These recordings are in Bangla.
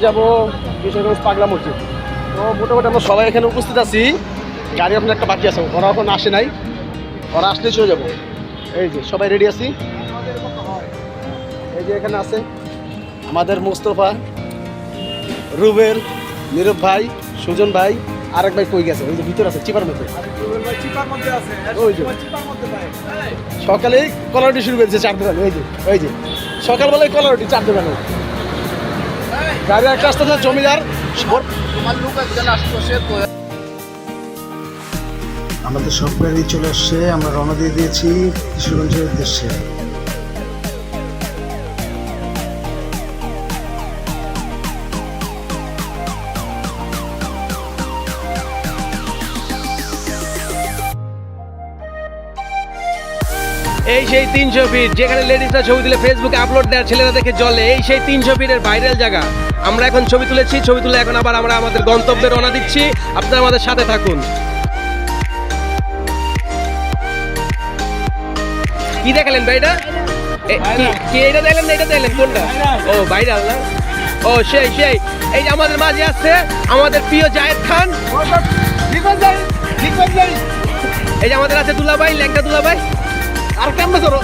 যাব কিশোরগঞ্জ পাগলা মসজিদ। তো মোটামুটি আমরা সবাই এখানে উপস্থিত আছি। গাড়ি আপনার একটা বাকি আছে, ওরা এখন আসে নাই, ওরা আসলে চলে যাবো। এই যে সবাই রেডি আছি। এই যে এখানে আছে আমাদের মোস্তফা, রুবেল, নীরব ভাই, সুজন ভাই, আরেক ভাই কই গেছে? ওই যে ভিতর আছে চিপার মধ্যে। সকালেই কলারটি শুরু করেছে 4 দোকানে। ওই যে সকালবেলায় কলারটি 4 দোকানে। গাড়ি একটা আসতেছে জমিদার। আমাদের সব গাড়ি চলে আসছে, আমরা রওনা দিয়ে দিয়েছি কিশোরগঞ্জের উদ্দেশ্যে। এই সেই 300 ফিট যেখানে লেডিসরা ছবি তুলে ফেসবুকে আপলোড দেয়, ছেলেরা দেখে জ্বলে। এই সেই 300 ফিটের ভাইরাল জায়গা। আমরা এখন ছবি তুলেছি, ছবি তুলে এখন আবার আমরা আমাদের গন্তব্যে রওনা দিচ্ছি। আপনারা আমাদের সাথে থাকুন। কি দেখালেন ভাইটা? কি এটা দেখলেন না এটা দেখলেন কোনটা? ও ভাইরাল না? ও সেই এই যে আমাদের মাঝে আসছে আমাদের প্রিয় জায়েদ খান। এই যে আমাদের আছে দুলাভাই, ল্যাংটা দুলাভাই। আর কেমন ধরো?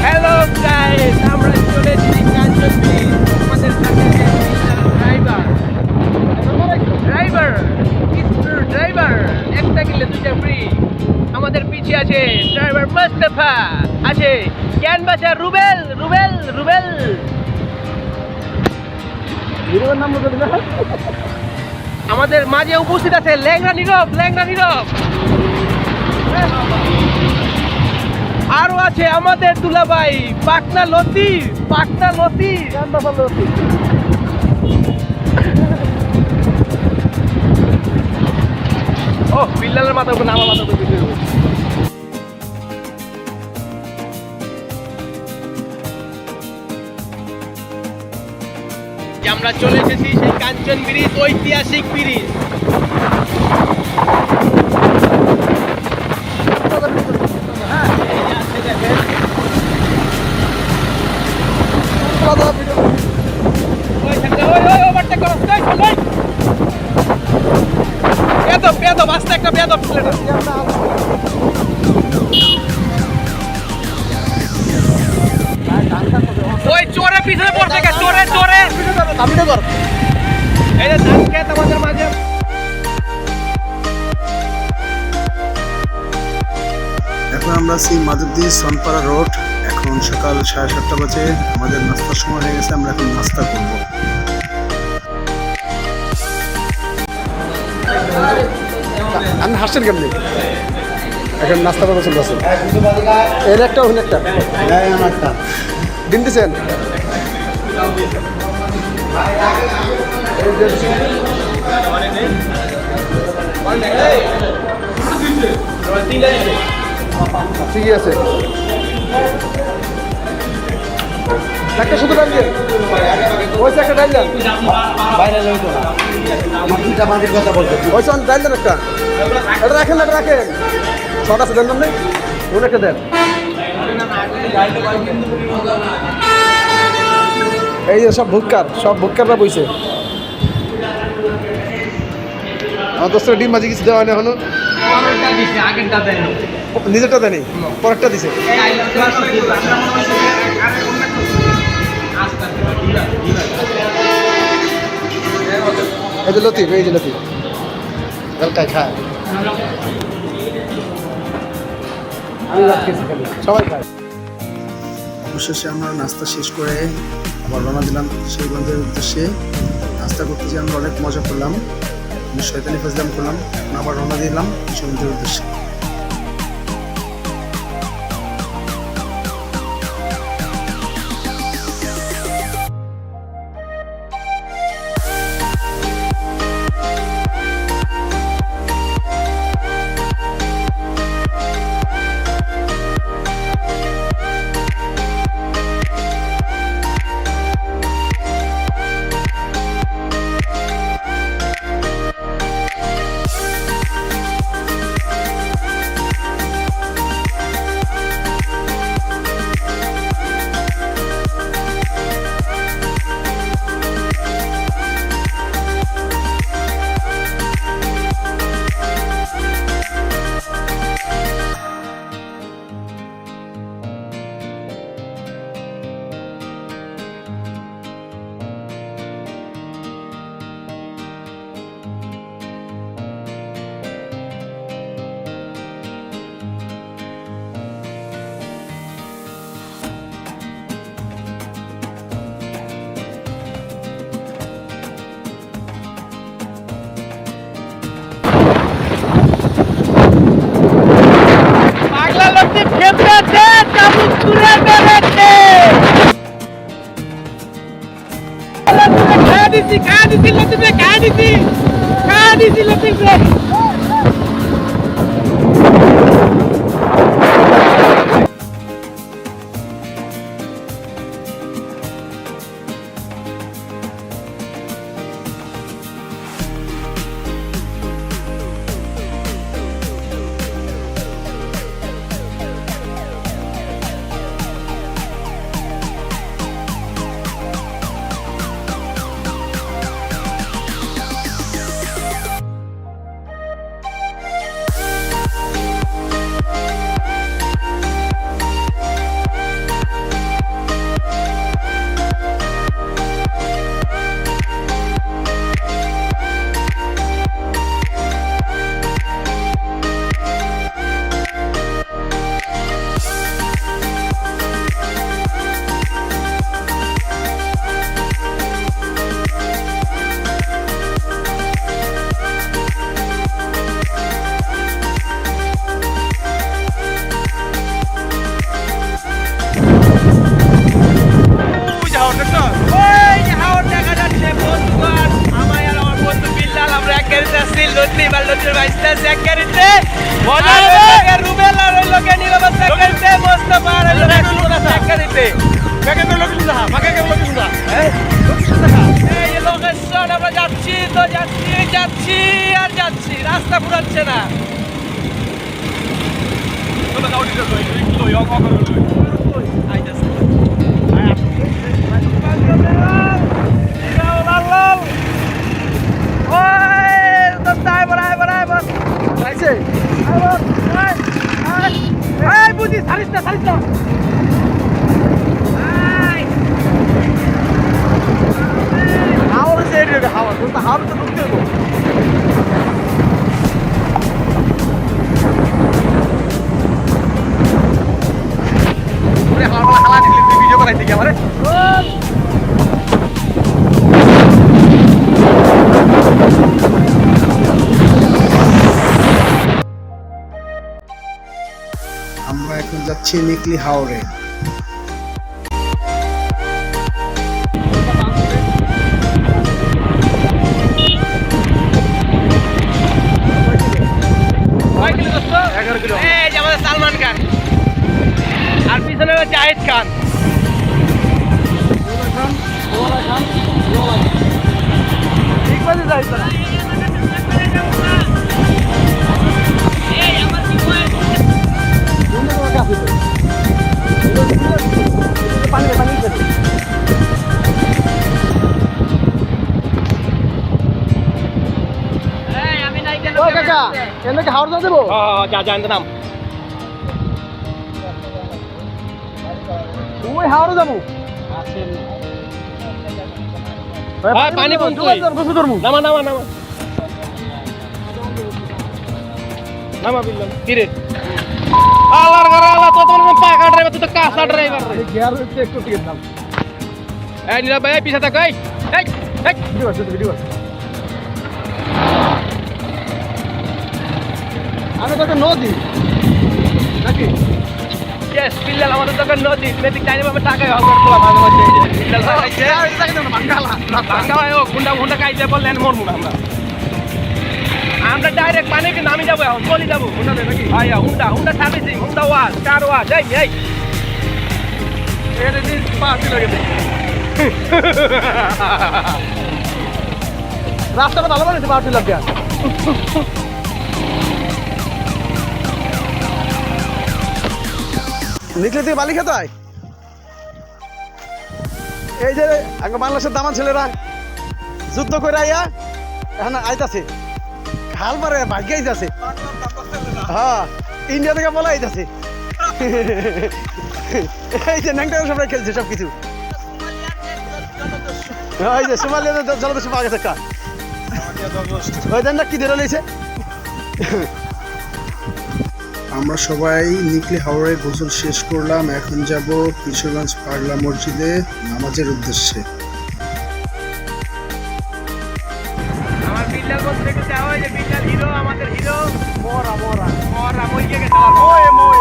হ্যালো গাইস, আমরা চলে এসেছি কাঞ্চনপুর। আমাদের সাথে ড্রাইভার একটা কিলো 2টা ফ্রি। আমাদের পিছিয়ে আছে ড্রাইভার মুস্তাফা, আছে জ্ঞান বাঁচা রুবেল। নাম বলে দিলে। আমাদের মাঝে উপস্থিত আছে ল্যাংড়া নীরব। আরো আছে আমাদের দুলাভাই পাকনা লতি। ও বিল্লালের মাথা উপর আমার মাথা উপর বিল্লাল। আমরা চলে এসেছি সেই কাঞ্চন ব্রিজ, ঐতিহাসিক ব্রিজ। একটা বেদব ওই চোরের পিছনে পড়ছে, চোরে আমি তো কর। এই যে ধান খেত আমাদের মাঝে। এখন আমরা আছি মাধবদী সনপাড়া রোড। এখন সকাল 7:30 বাজে, আমাদের নাস্তার সময় হয়ে গেছে। আমরা এখন নাস্তা করব। আমি হাসছেন কেমনি? এখন নাস্তা করতে চলে আসেন। এর একটা ওখানে একটা ডিম দিচ্ছেন। ঠিকই আছে, একটা শুধু ডাল দিয়ে ওই একটা ডাল দেন। ওই ডাল দেন একটা। এটা রাখেন, শট আছে দেন আপনি, ওটা একটা দেন। এই যে সব ভুক্কাররা বইছে। আমার দোস্তরা ডিম ভাজি কিছু দেওয়া হয় না এখনো। নিজেরটা দেয়নি, পরেরটা দিছে। এই যে লতিফ খায়। সবাই খায়। অবশেষে আমরা নাস্তা শেষ করে আবার রওনা দিলাম কিশোরগঞ্জের উদ্দেশ্যে। নাস্তা করতে গিয়ে আমরা অনেক মজা করলাম, শয়তানি ফাজলাম করলাম। এখন আবার রওনা দিলাম কিশোরগঞ্জের উদ্দেশ্যে। রাস্তা ফুরাচ্ছে না। বুঝি ছাড়িস না ছাড়িস না। হাওয়া তো ঢুকতে দেবো। ভিডিও করাইতে কি আমারে আমরা এখন যাচ্ছি নিকলি হাওরে। সালমান খান আর পিছনে জাহিদ খান। হাওড় যা দেবো নাম ওই হাওড়ে যাবো। পানি নামা নামা নামা নামা বিল্লাম কিরে আল্লাহর ঘরে আল্লাহ তো তোমার পাকা ড্রাইভার তুই তো কাঁচা ড্রাইভার রে গিয়ার হচ্ছে একটু টিকেট নাম এই নীলা ভাই পিছে থাক এই এই ভিডিও আমি তো নদী নাকি Yes, বিল্লাল আমাদের দোকান নদী মেদিক টাইনে আমি টাকায় হল করলাম মাঝে মাঝে বিল্লাল খাইছে টাকা দেব না বাঙ্গালা ও গুন্ডা গুন্ডা খাইছে বললেন মরমু না আমরা ডাইরেক্ট পানি কি নামি যাব এখন চলে যাব হুন্ডা দে নাকি ভাইয়া Honda servicing Honda wash car wash এই এর দিন পাঁচ দিন লাগে রাস্তাটা ভালো বানাইছে পাঁচ দিন লাগে নিকলি তুই বালি খেতে আয়। এই যে আগে বাংলাদেশের দামান ছেলেরা যুদ্ধ করে আইয়া এখন আইতাছে হাল মারে ভাগ্য আইতাছে। হ্যাঁ ইন্ডিয়া থেকে বলা আইতাছে। এই যে ন্যাংটা সবাই খেলছে সব কিছু। এই যে সোমালিয়া জলদস্যু পাওয়া গেছে কার ওই দেন না কি ধরে লইছে। আমরা সবাই নিকলি হাওরে গোসল শেষ করলাম। এখন যাব কিশোরগঞ্জ পাগলা মসজিদে নামাজের উদ্দেশ্যে। আমার বিল্লাল বলতে একটু যাওয়া যে বিল্লাল হিরো আমাদের হিরো মোরা মই গেছে মই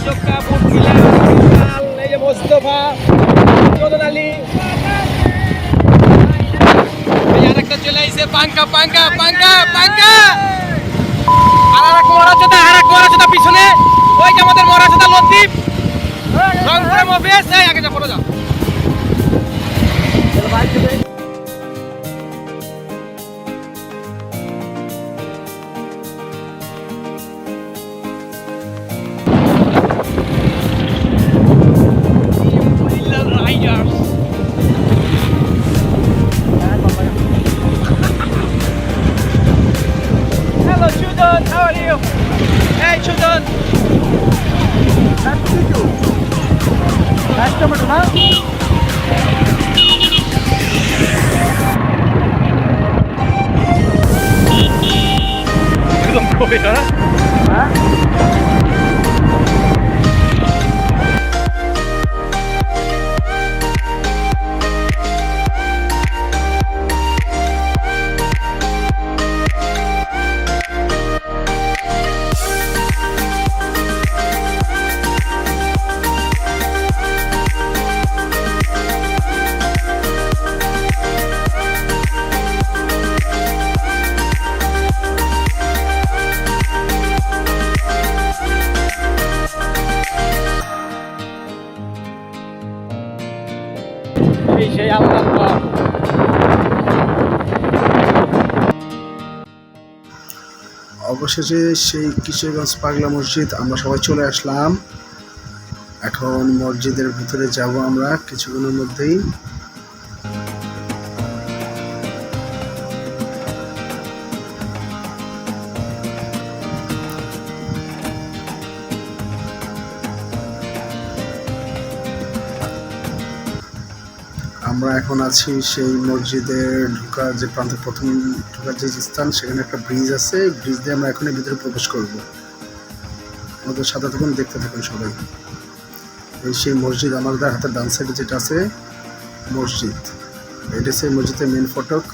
চক্কা পুটকিলা এই যে মোস্তফা মদন আলী এই আরেকটা চলে আইছে পাঙ্কা পাঙ্কা পাঙ্কা পাঙ্কা আরেক মরাচোদা পিছনে ওই যে আমাদের মরাচোদা লতিফ রংপুরে মফিজ এই আগে যা পড়ো যাও Hello children, how are you? Hey children. Nice to meet you. Nice to meet you. একদম কবে না? হ্যাঁ? এই সেই আল্লাহ অবশেষে সেই কিশোরগঞ্জ পাগলা মসজিদ আমরা সবাই চলে আসলাম। এখন মসজিদের ভিতরে যাব আমরা কিছুক্ষণের মধ্যেই। আমরা এখন আছি সেই মসজিদের ঢোকার যে প্রান্তে প্রথম ঢোকার যে স্থান, সেখানে একটা ব্রিজ আছে। ব্রিজ দিয়ে আমরা এখনই ভিতরে প্রবেশ করব। আমাদের সাথে থাকুন, দেখতে থাকুন সবাই। এই সেই মসজিদ, আমাদের হাতের ডান সাইডে যেটা আছে মসজিদ, এটা হচ্ছে মসজিদের মেন ফটক,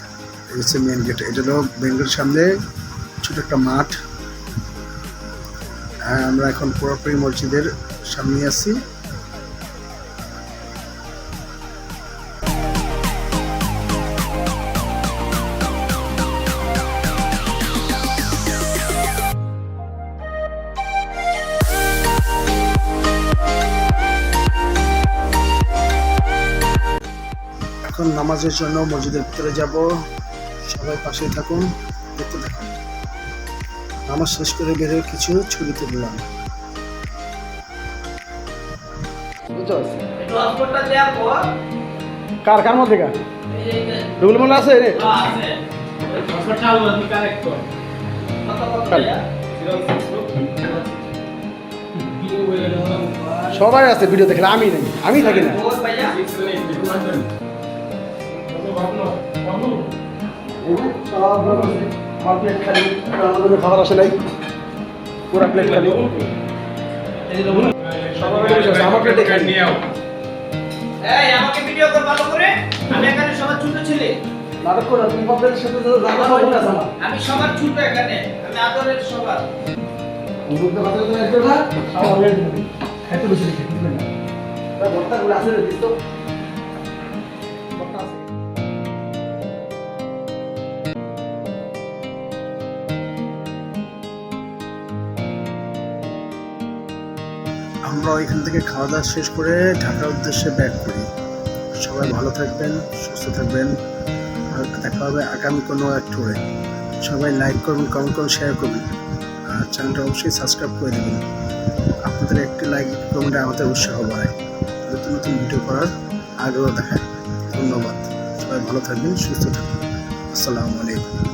এটা হচ্ছে মেন গেট। এটা হলো মেন গেটের সামনে ছোট একটা মাঠ। আমরা এখন পুরোপুরি মসজিদের সামনে আছি। এখন নামাজের জন্য মসজিদের ভিতরে যাব। সবাই পাশে থাকুন, দেখতে থাকুন। নামাজ শেষ করে বেরিয়ে কিছু ছবি তুললাম। কার কার মধ্যে কার রুল মনে আছে রে সবাই আছে ভিডিও দেখলে, আমি নাই, আমি থাকি না। খাবার আসে নাই, পুরা প্লেট খালি। আমার প্লেটে খালি। এই আমাকে ভিডিও কর ভালো করে। আমি এখানে সবার ছোট ছেলে। নাটক করো, তুমি বাপের সাথে তো রাগা হয় না জানা। আমি সবার ছোট এখানে। আমি আদরের সবার। মুখে কথা তো একটু না, সব রেডি হবে। খাইতে বসে দেখি না। তা বর্তা গুলো আছে রে দিছো। বর্তা আছে। আমরা এখান থেকে খাওয়া দাওয়া শেষ করে ঢাকার উদ্দেশ্যে ব্যাক করি। সবাই ভালো থাকবেন, সুস্থ থাকবেন, আর দেখা হবে আগামী কোনো এক ট্যুরে। সবাই লাইক করবেন, কমেন্ট করুন, শেয়ার করবেন, আর চ্যানেলটা অবশ্যই সাবস্ক্রাইব করে দেবেন। আপনাদের একটি লাইক কমেন্টে আমাদের উৎসাহ বাড়ায়, নতুন নতুন ভিডিও করার আগ্রহ দেখায়। ধন্যবাদ। সবাই ভালো থাকবেন, সুস্থ থাকবেন। আসসালামু আলাইকুম।